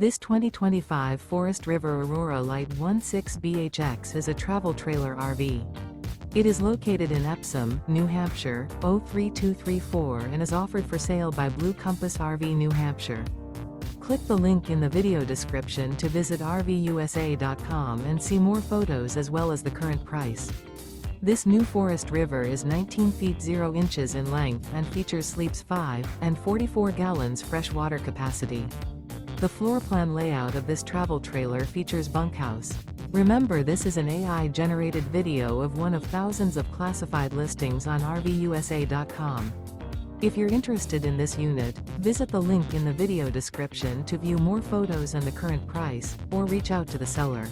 This 2025 Forest River Aurora Light 16BHX is a travel trailer RV. It is located in Epsom, New Hampshire, 03234 and is offered for sale by Blue Compass RV New Hampshire. Click the link in the video description to visit RVUSA.com and see more photos as well as the current price. This new Forest River is 19 feet 0 inches in length and features sleeps 5 and 44 gallons fresh water capacity. The floor plan layout of this travel trailer features bunkhouse. Remember, this is an AI-generated video of one of thousands of classified listings on RVUSA.com. If you're interested in this unit, visit the link in the video description to view more photos and the current price, or reach out to the seller.